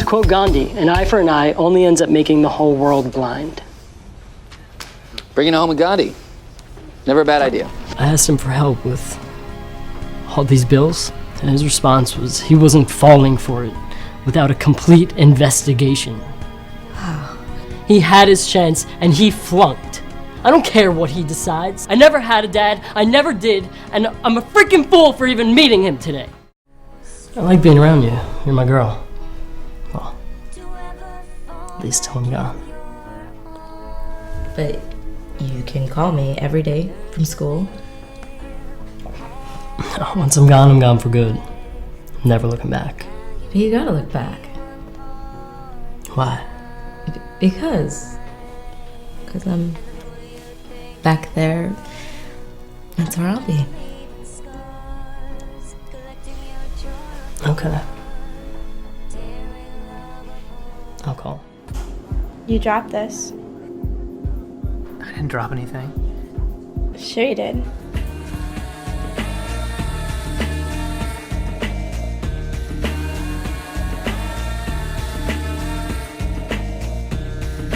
quote Gandhi, an eye for an eye only ends up making the whole world blind. Bringing it home with Gandhi. Never a bad idea. I asked him for help with all these bills, and his response was he wasn't falling for it without a complete investigation. He had his chance, and he flunked. I don't care what he decides. I never had a dad, I never did, and I'm a freaking fool for even meeting him today. I like being around you. You're my girl. Well, at least till I'm gone. But you can call me every day from school. Once I'm gone for good. Never looking back. But you gotta look back. Why? Because I'm back there. That's where I'll be. Okay. I'll call. You dropped this. I didn't drop anything. Sure you did.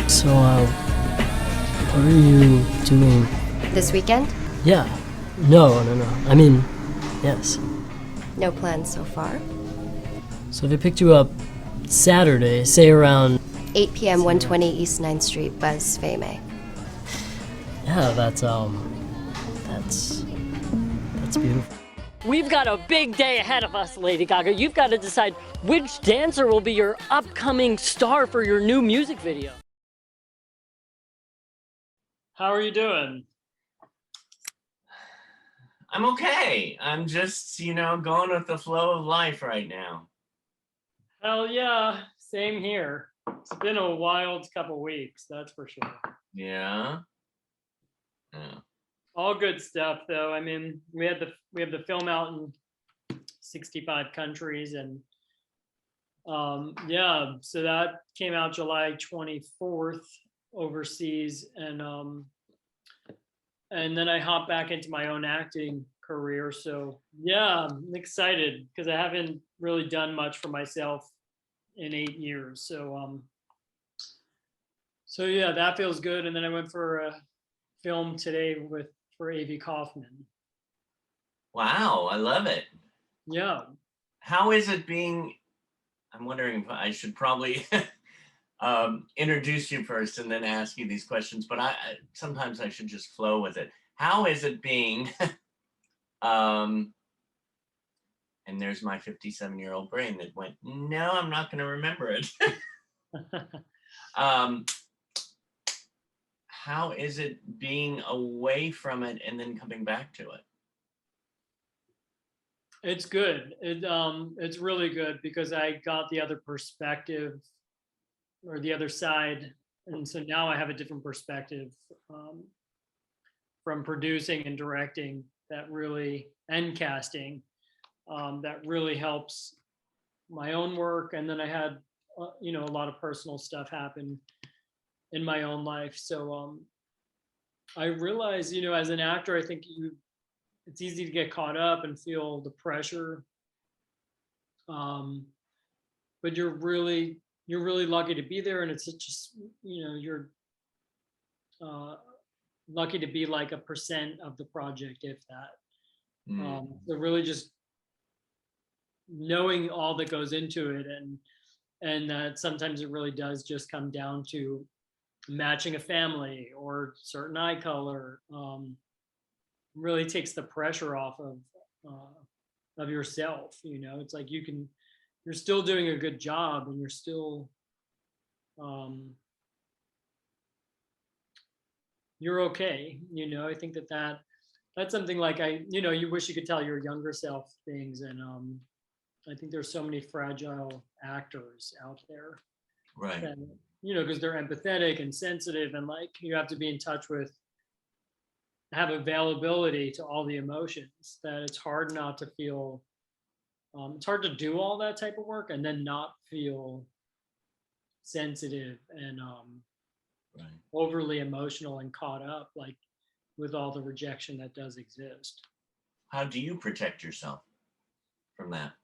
So, what are you doing? This weekend? Yeah. No. I mean, yes. No plans so far. So if I picked you up Saturday, say around 8 p.m. 120 East 9th Street, Buzz Fame. yeah, that's beautiful. We've got a big day ahead of us, Lady Gaga. You've got to decide which dancer will be your upcoming star for your new music video. How are you doing? I'm okay. I'm just, going with the flow of life right now. Hell yeah, same here. It's been a wild couple weeks, that's for sure. Yeah. All good stuff, though. I mean, we have the film out in 65 countries, and yeah, so that came out July 24th overseas, and then I hopped back into my own acting career. So yeah, I'm excited because I haven't really done much for myself in 8 years. So yeah, that feels good. And then I went for a film today for A.V. Kaufman. Wow, I love it. Yeah. How is it being? I'm wondering if I should probably introduce you first and then ask you these questions, but sometimes I should just flow with it. How is it being? And there's my 57-year-old brain that went, no, I'm not going to remember it. How is it being away from it and then coming back to it? It's good. It's really good because I got the other perspective or the other side. And so now I have a different perspective from producing and directing and casting that really helps my own work. And then I had, a lot of personal stuff happen in my own life. So I realize, as an actor, I think it's easy to get caught up and feel the pressure. But you're really lucky to be there, and it's just, you're lucky to be like 1% of the project, if that. So really just knowing all that goes into it, and that sometimes it really does just come down to matching a family or certain eye color. Really takes the pressure off of yourself. It's like you're still doing a good job, and you're still you're okay. I think that's something like you wish you could tell your younger self things, and I think there's so many fragile actors out there, Right. that, because they're empathetic and sensitive, and like you have to be in touch with, have availability to all the emotions, that it's hard not to feel, it's hard to do all that type of work and then not feel sensitive and Right. overly emotional and caught up like with all the rejection that does exist. How do you protect yourself from that?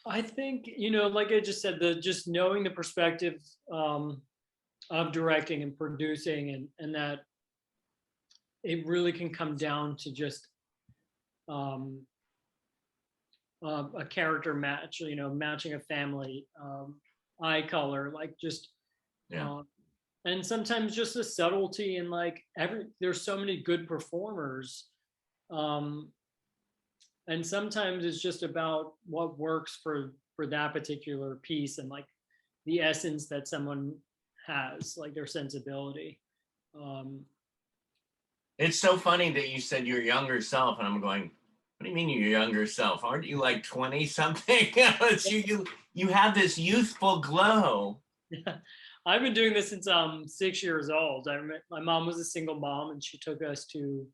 I think, you know, like I just said, the just knowing the perspective of directing and producing, and that it really can come down to just um, a character match, you know, matching a family, eye color, like just, Yeah. and sometimes just the subtlety, and like there's so many good performers. Um, and sometimes it's just about what works for that particular piece, and like the essence that someone has, like their sensibility. um It's so funny that you said your younger self, and I'm going, what do you mean your younger self? Aren't you like 20 something? It's you have this youthful glow. yeah, I've been doing this since I'm 6 years old. My mom was a single mom, and she took us to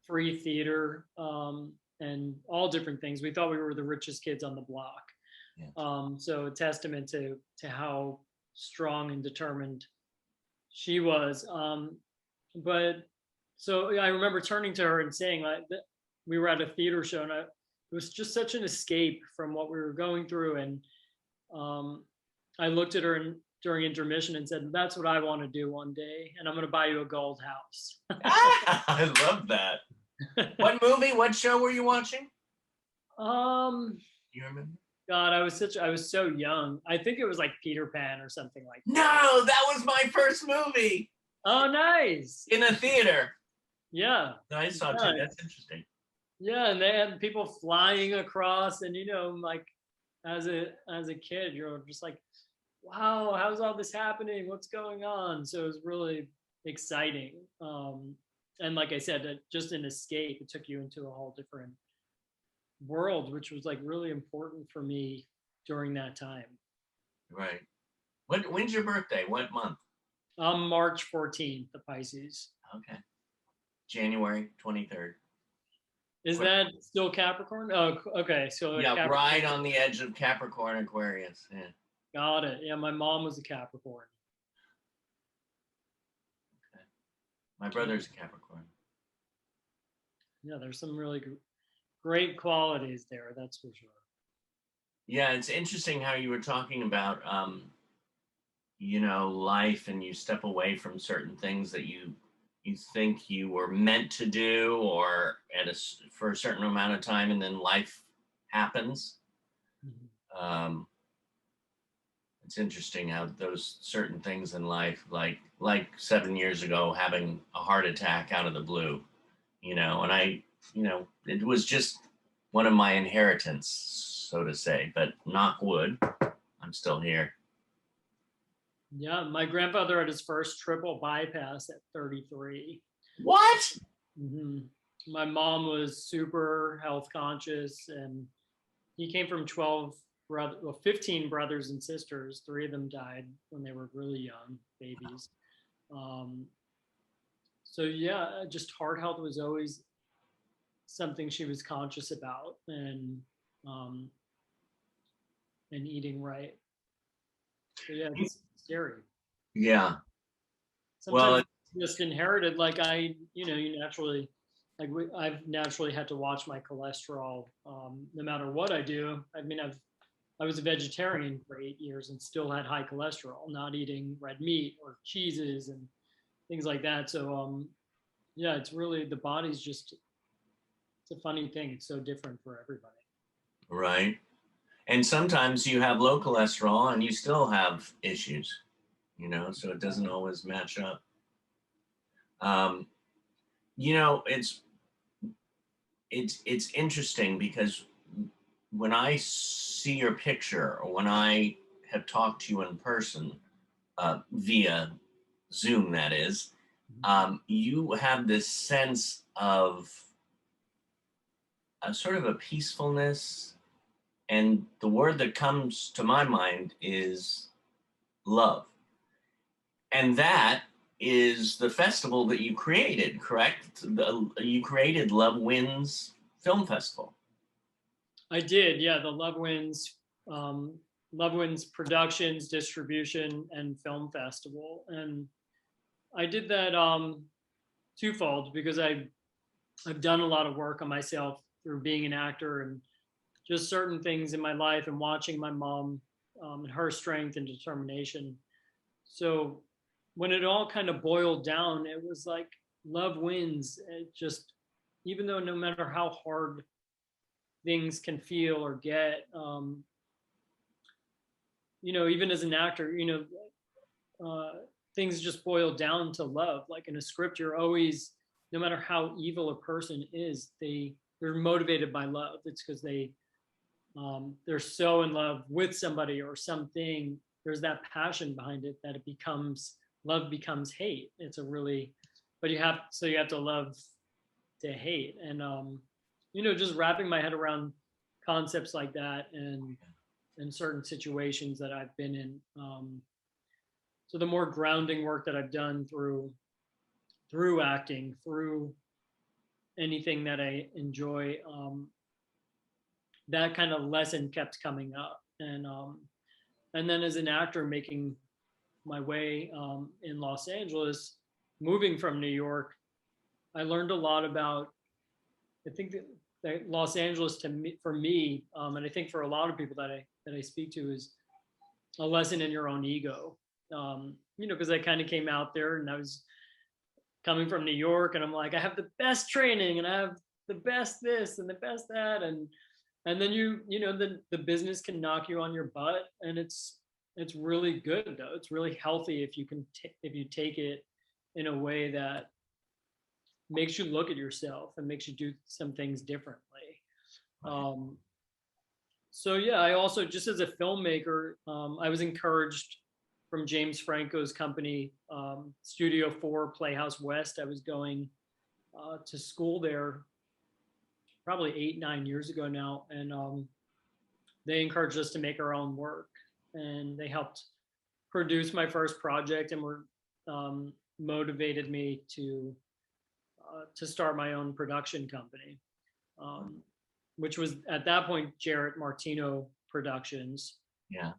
free theater, and all different things. We thought we were the richest kids on the block. Yeah. So a testament to how strong and determined she was. But so I remember turning to her and saying, like, that we were at a theater show, and it was just such an escape from what we were going through. And I looked at her during intermission and said, "That's what I want to do one day, and I'm going to buy you a gold house." I love that. What movie? What show were you watching? You remember? God, I was so young. I think it was like Peter Pan or something like that. No, that was my first movie Oh, nice. in a theater. Yeah. I saw Yeah. too. That's interesting. Yeah, and they had people flying across, and you know, like as a kid, you're just like, wow, how's all this happening? What's going on? So it was really exciting. And like I said, just an escape. It took you into a whole different world, which was like really important for me during that time. Right. When's your birthday? What month? March 14th, the Pisces. Okay. January 23rd. Is that still Capricorn? Oh, okay. So Yeah, Capricorn. right on the edge of Capricorn, Aquarius. Yeah. Got it. Yeah, my mom was a Capricorn. Okay. My brother's a Capricorn. Yeah, there's some really great qualities there, that's for sure. Yeah, it's interesting how you were talking about, you know, life, and you step away from certain things that you think you were meant to do, or for a certain amount of time, and then life happens. Mhm. It's interesting how those certain things in life, like 7 years ago, having a heart attack out of the blue, you know, and it was just one of my inheritance, so to say, but knock wood, I'm still here. Yeah, my grandfather had his first triple bypass at 33. What? Hmm. My mom was super health conscious, and he came from 15 brothers and sisters. 3 of them died when they were really young babies. So yeah, just heart health was always something she was conscious about, and eating right. So yeah, it's scary. Yeah. Sometimes Well, it's just inherited. Like you naturally, like I've naturally had to watch my cholesterol no matter what I do. I mean, I was a vegetarian for 8 years and still had high cholesterol, not eating red meat or cheeses and things like that. So yeah, it's really, the body's just, it's a funny thing. It's so different for everybody. right. And sometimes you have low cholesterol and you still have issues, you know, so it doesn't always match up. You know, it's interesting because when I see your picture, or when I have talked to you in person, via Zoom, that is, you have this sense of a sort of a peacefulness. And the word that comes to my mind is love. And that is the festival that you created, correct? You created Love Wins Film Festival. I did, yeah. The Love Wins Productions, Distribution, and Film Festival, and I did that twofold because I've done a lot of work on myself through being an actor and just certain things in my life and watching my mom and her strength and determination. So when it all kind of boiled down, it was like love wins. It just, even though no matter how hard things can feel or get, even as an actor, things just boil down to love. Like in a script, you're always, no matter how evil a person is, they're motivated by love. It's because they're so in love with somebody or something. There's that passion behind it that love becomes hate. It's but you have to love to hate. And, just wrapping my head around concepts like that and certain situations that I've been in. So the more grounding work that I've done through acting, through anything that I enjoy, that kind of lesson kept coming up. And then as an actor making my way in Los Angeles, moving from New York, I learned a lot about, I think that Los Angeles for me, and I think for a lot of people that I speak to, is a lesson in your own ego. Because I kind of came out there and I was coming from New York and I'm like, I have the best training and I have the best this and the best that. And then the business can knock you on your butt, and it's really good though. It's really healthy if you take it in a way that makes you look at yourself and makes you do some things differently. So yeah, I also, just as a filmmaker, I was encouraged from James Franco's company, Studio 4 Playhouse West. I was going to school there probably 8-9 years ago now, and they encouraged us to make our own work, and they helped produce my first project and were motivated me to start my own production company, which was at that point Jarrett Martino Productions. Yeah.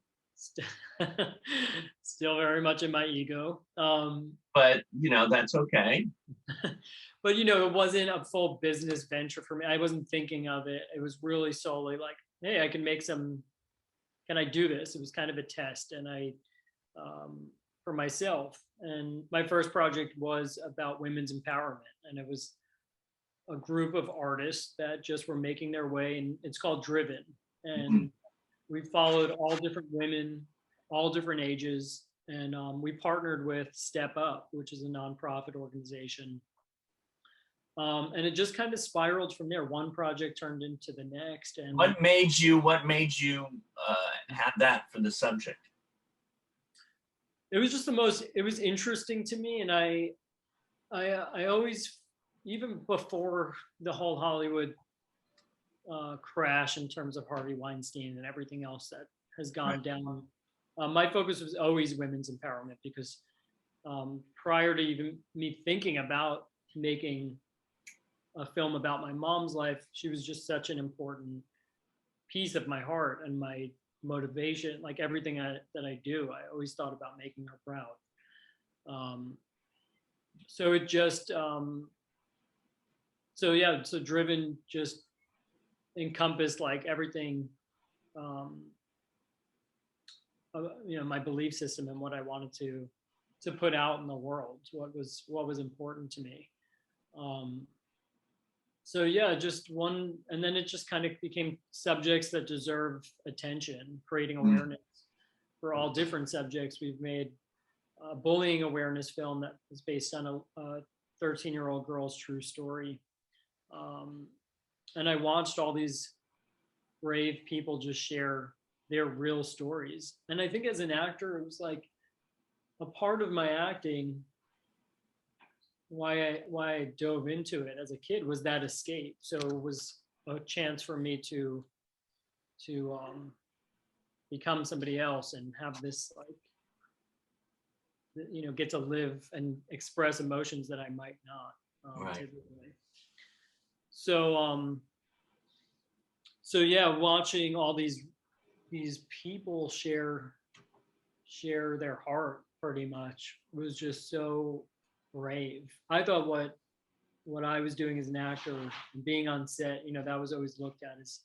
Still very much in my ego. But that's okay. But it wasn't a full business venture for me. I wasn't thinking of it. It was really solely like, hey, I can can I do this? It was kind of a test, and for myself. And my first project was about women's empowerment, and it was a group of artists that just were making their way, and it's called Driven. And we followed all different women, all different ages, and we partnered with Step Up, which is a nonprofit organization. And it just kind of spiraled from there. One project turned into the next. And what made you have that for the subject? It was just it was interesting to me. And I always, even before the whole Hollywood crash in terms of Harvey Weinstein and everything else that has gone down, my focus was always women's empowerment, because prior to even me thinking about making a film about my mom's life, she was just such an important piece of my heart and my motivation. Like everything that I do, I always thought about making her proud. So it just, so Driven just encompassed like everything, my belief system and what I wanted to put out in the world, what was important to me. So yeah, just one, and then it just kind of became subjects that deserve attention, creating awareness for all different subjects. We've made a bullying awareness film that is based on a 13-year-old girl's true story. And I watched all these brave people just share their real stories. And I think as an actor, it was like a part of my acting, why I dove into it as a kid, was that escape. So it was a chance for me to become somebody else and have this, like, get to live and express emotions that I might not. Right. Typically. So yeah, watching all these people share their heart pretty much was just so brave. I thought what I was doing as an actor and being on set, that was always looked at as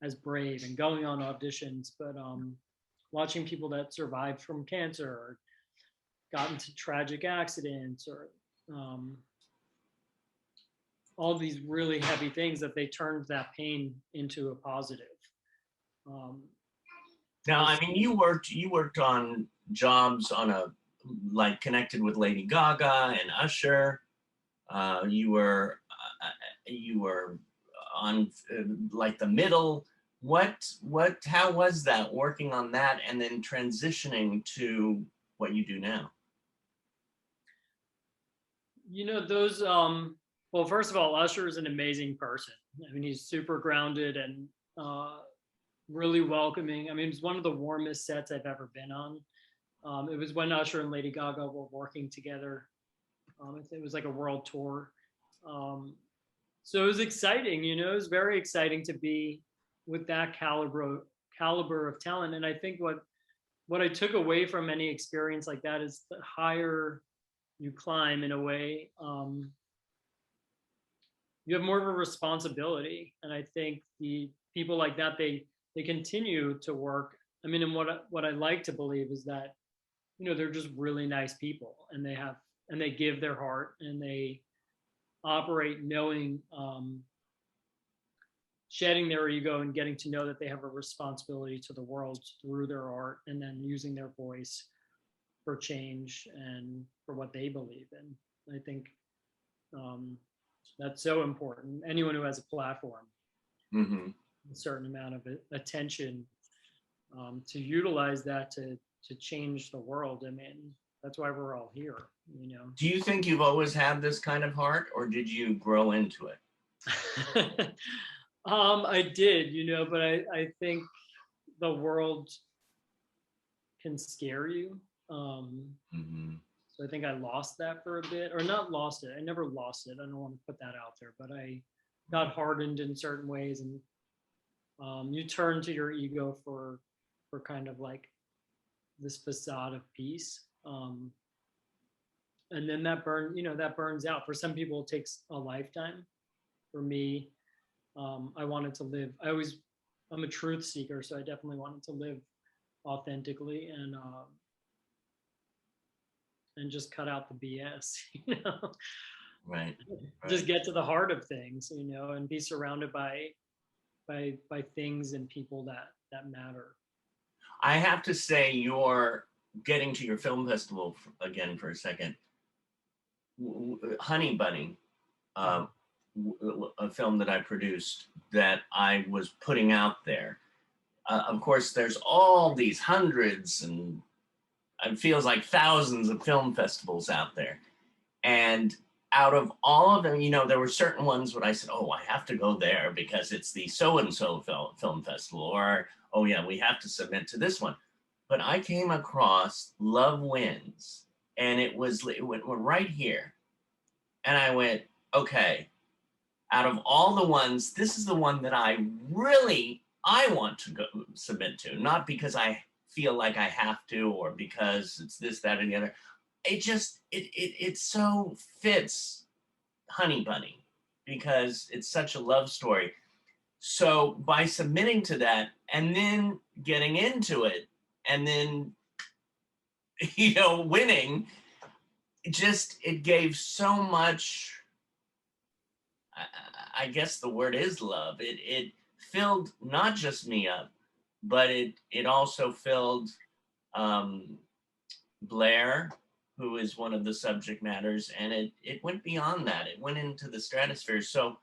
as brave and going on auditions, but watching people that survived from cancer or got into tragic accidents or all these really heavy things, that they turned that pain into a positive. Now, I mean, you worked on jobs on a, like, connected with Lady Gaga and Usher. You were on like The Middle. How was that, working on that and then transitioning to what you do now? You know, those, well, first of all, Usher is an amazing person. I mean, he's super grounded and really welcoming. I mean, it's one of the warmest sets I've ever been on. It was when Usher and Lady Gaga were working together. It was like a world tour. So it was exciting, you know, it was very exciting to be with that caliber of talent. And I think what I took away from any experience like that is the higher you climb, in a way, you have more of a responsibility. And I think the people like that, they continue to work. I mean, and what I like to believe is that, you know, they're just really nice people, and they give their heart, and they operate knowing, shedding their ego and getting to know that they have a responsibility to the world through their art, and then using their voice for change and for what they believe in. I think that's so important. Anyone who has a platform, a certain amount of attention, to utilize that to change the world. I mean, that's why we're all here, you know. Do you think you've always had this kind of heart, or did you grow into it? I did, you know, but I think the world can scare you. So I think I lost that for a bit, or not lost it. I never lost it. I don't want to put that out there, but I got hardened in certain ways, and you turn to your ego for kind of like this facade of peace. And then that burns out. For some people, it takes a lifetime. For me, I wanted to live. I'm a truth seeker, so I definitely wanted to live authentically and just cut out the BS, you know. Right. Just get to the heart of things, you know, and be surrounded by things and people that matter. I have to say, you're getting to your film festival again for a second. Honey Bunny, a film that I produced that I was putting out there. Of course, there's all these hundreds and it feels like thousands of film festivals out there. And out of all of them, you know, there were certain ones where I said, oh, I have to go there because it's the so-and-so film festival, or, oh yeah, we have to submit to this one. But I came across Love Wins, and it went right here. And I went, okay, out of all the ones, this is the one that I want to go submit to, not because I feel like I have to, or because it's this, that, and the other. It so fits Honey Bunny because it's such a love story. So by submitting to that and then getting into it and then, you know, winning, it gave so much, I guess the word is love. It filled not just me up, but it also filled Blair, who is one of the subject matters, and it went beyond that. It went into the stratosphere. So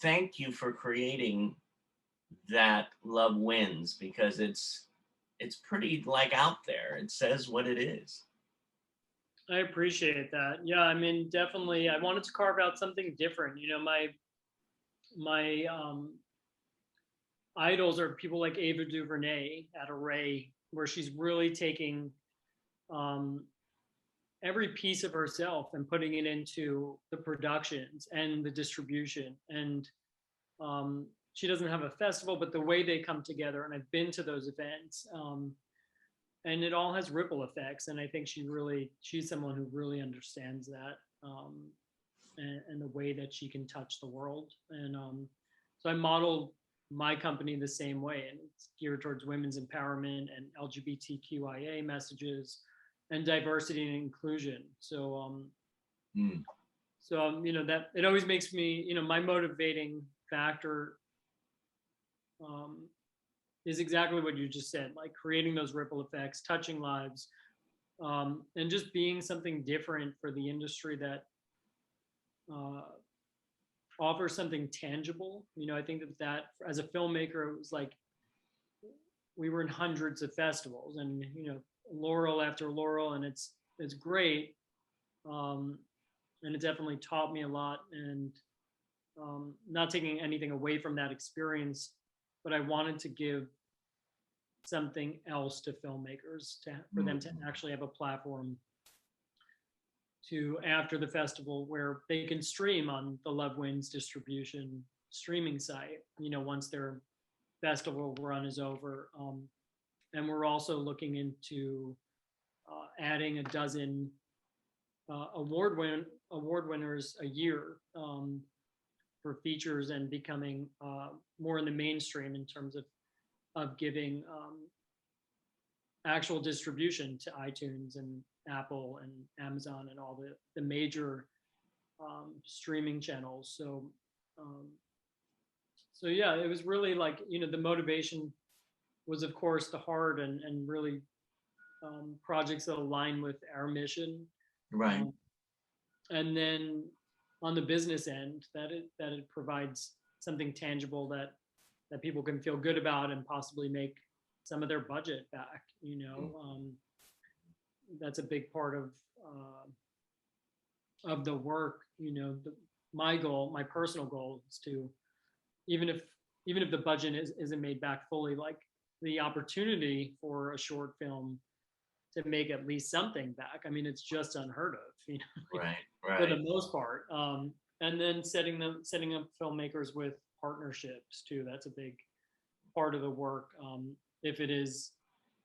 thank you for creating that Love Wins, because it's pretty like out there. It says what it is. I appreciate that. Yeah, I mean, definitely, I wanted to carve out something different. You know, my idols are people like Ava DuVernay at Array, where she's really taking every piece of herself and putting it into the productions and the distribution. And she doesn't have a festival, but the way they come together, and I've been to those events, and it all has ripple effects. And I think she's someone who really understands that, and the way that she can touch the world. And so I modeled my company the same way, and it's geared towards women's empowerment and LGBTQIA messages and diversity and inclusion. So, that it always makes me, my motivating factor is exactly what you just said, like creating those ripple effects, touching lives, and just being something different for the industry that offers something tangible. I think that as a filmmaker, it was like we were in hundreds of festivals, and laurel after laurel, and it's great, and it definitely taught me a lot. And not taking anything away from that experience, but I wanted to give something else to filmmakers for them to actually have a platform to after the festival where they can stream on the Love Wins distribution streaming site, once their festival run is over. And we're also looking into adding a dozen award winners a year for features, and becoming more in the mainstream in terms of giving actual distribution to iTunes and Apple and Amazon and all the major streaming channels. So yeah, it was really like, the motivation was, of course, the heart, and really projects that align with our mission. Right. And then on the business end, that it provides something tangible that people can feel good about and possibly make some of their budget back. That's a big part of the work. My goal, my personal goal, is to, even if the budget isn't made back fully, like the opportunity for a short film to make at least something back. I mean, it's just unheard of, Right. for the most part. And then setting up filmmakers with partnerships too. That's a big part of the work. If it is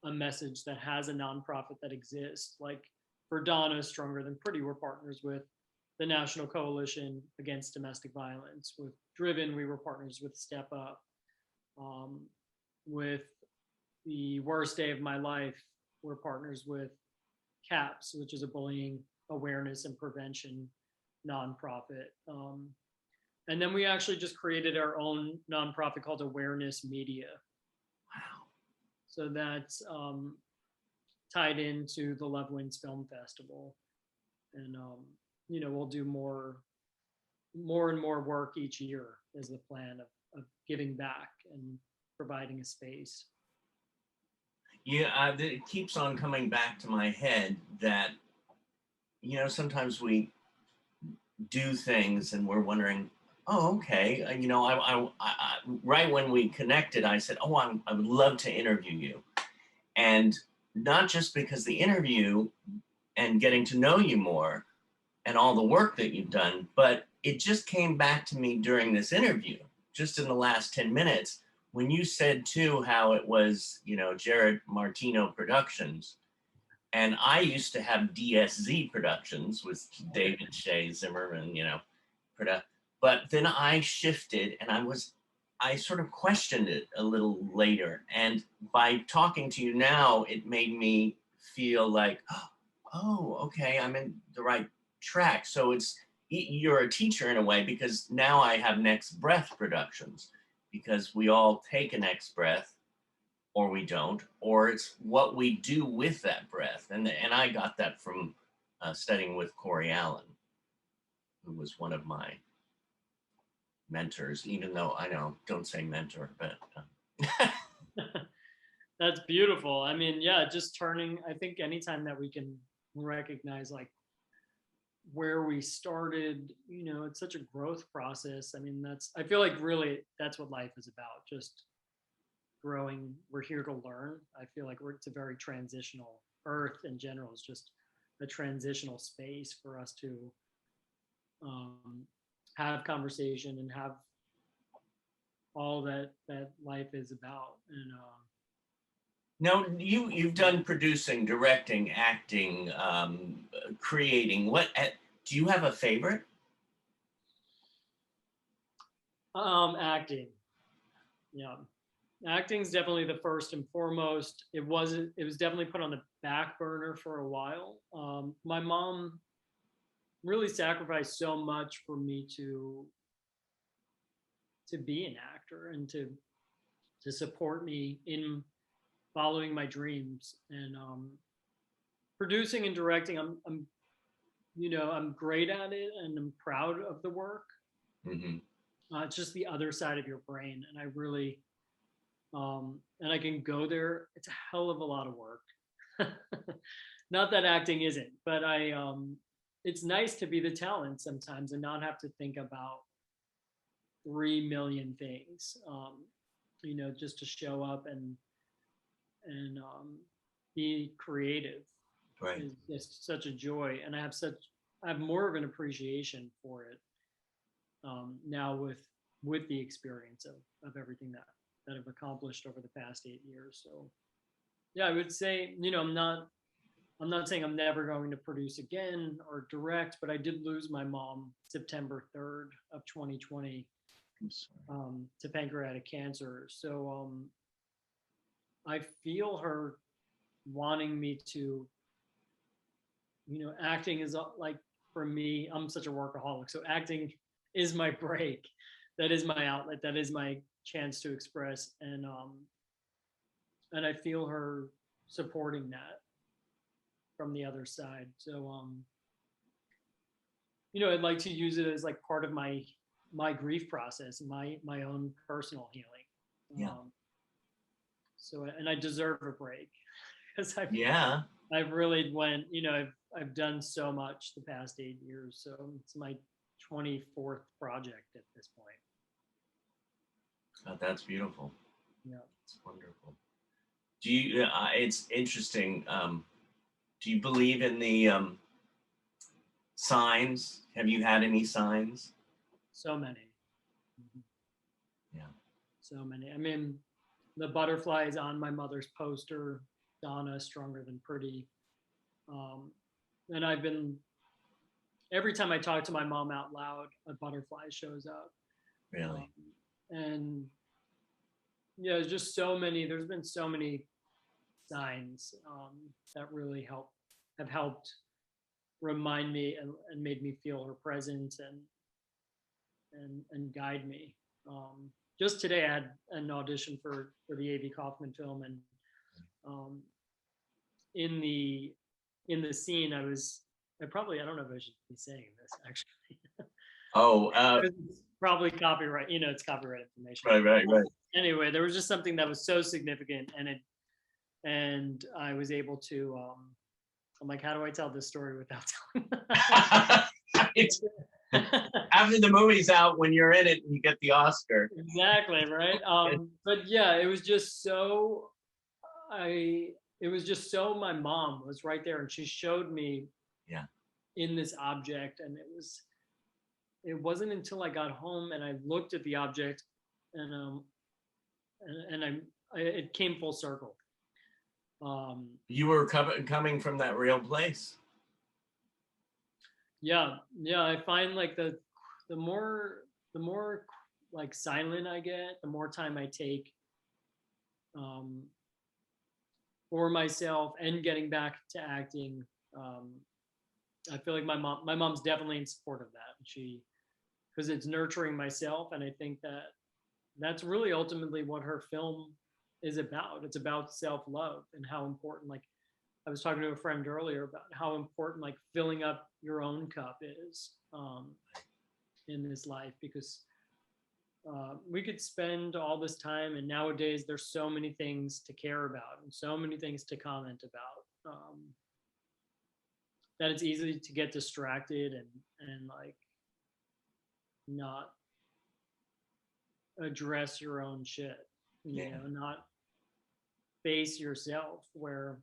a message that has a nonprofit that exists, like for Donna Stronger Than Pretty, we're partners with the National Coalition Against Domestic Violence. With Driven, we were partners with Step Up. With The Worst Day of My Life, we're partners with CAPS, which is a bullying awareness and prevention nonprofit. And then we actually just created our own nonprofit called Awareness Media. Wow. So that's tied into the Love Wins Film Festival. And, we'll do more and more work each year is the plan of giving back and providing a space. Yeah, it keeps on coming back to my head that, sometimes we do things and we're wondering, oh, okay. I right when we connected, I said, oh, I would love to interview you. And not just because the interview and getting to know you more and all the work that you've done, but it just came back to me during this interview, just in the last 10 minutes, when you said too how it was, Jared Martino Productions. And I used to have DSZ Productions with David Shea Zimmerman, but then I shifted, and I sort of questioned it a little later. And by talking to you now, it made me feel like, oh, okay, I'm in the right track. So you're a teacher in a way, because now I have Next Breath Productions, because we all take a next breath, or we don't, or it's what we do with that breath. And I got that from studying with Corey Allen, who was one of my mentors, even though I know, don't say mentor, but. That's beautiful. I mean, yeah, just I think anytime that we can recognize like where we started, it's such a growth process. I mean, I feel like really that's what life is about, just growing. We're here to learn. I feel like it's a very transitional, Earth in general is just a transitional space for us to have conversation and have all that life is about. And No, you've done producing, directing, acting, creating. Do you have a favorite? Acting. Yeah. Acting's definitely the first and foremost. It was definitely put on the back burner for a while. My mom really sacrificed so much for me to be an actor and to support me in following my dreams and producing and directing. I'm I'm great at it and I'm proud of the work. Hmm. It's just the other side of your brain, and I really and I can go there. It's a hell of a lot of work. Not that acting isn't, but it's nice to be the talent sometimes and not have to think about 3 million things. Just to show up and be creative Right. is just such a joy, and I have more of an appreciation for it now with the experience of everything that I've accomplished over the past 8 years. So yeah, I would say, I'm not saying I'm never going to produce again or direct, but I did lose my mom September 3rd of 2020 I'm sorry. to pancreatic cancer. So I feel her wanting me to, acting is like, for me, I'm such a workaholic. So acting is my break. That is my outlet. That is my chance to express. And I feel her supporting that from the other side. So, I'd like to use it as like part of my grief process, my own personal healing. Yeah. So, and I deserve a break because Yeah. I've really I've done so much the past 8 years. So it's my 24th project at this point. Oh, that's beautiful. Yeah. It's wonderful. Do you? It's interesting. Do you believe in the signs? Have you had any signs? So many. Mhm. Yeah. So many. I mean, the butterfly is on my mother's poster, Donna, Stronger Than Pretty. And every time I talk to my mom out loud, a butterfly shows up. Really? And yeah, there's been so many signs that really have helped remind me and made me feel her presence and guide me. Just today, I had an audition for the A.V. Kaufman film, and in the scene, I don't know if I should be saying this actually. Oh, It's probably copyright. It's copyright information. right. Anyway, there was just something that was so significant, and I was able to. I'm like, how do I tell this story without telling? After the movie's out, when you're in it, you get the Oscar. Exactly, right. But yeah, it was just so. It was just so. My mom was right there, and she showed me. Yeah. In this object, and it wasn't until I got home and I looked at the object, and it came full circle. You were coming from that real place. Yeah, I find like the more like silent I get, the more time I take for myself and getting back to acting. I feel like my mom's definitely in support of that. Because it's nurturing myself, and I think that's really ultimately what her film is about. It's about self-love and how important, like I was talking to a friend earlier about how important like filling up your own cup is in this life, because we could spend all this time, and nowadays there's so many things to care about and so many things to comment about. That it's easy to get distracted and like not address your own shit, not face yourself, where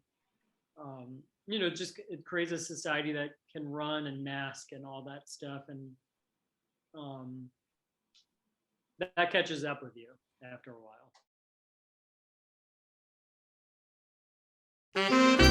just it creates a society that can run and mask and all that stuff, and that catches up with you after a while.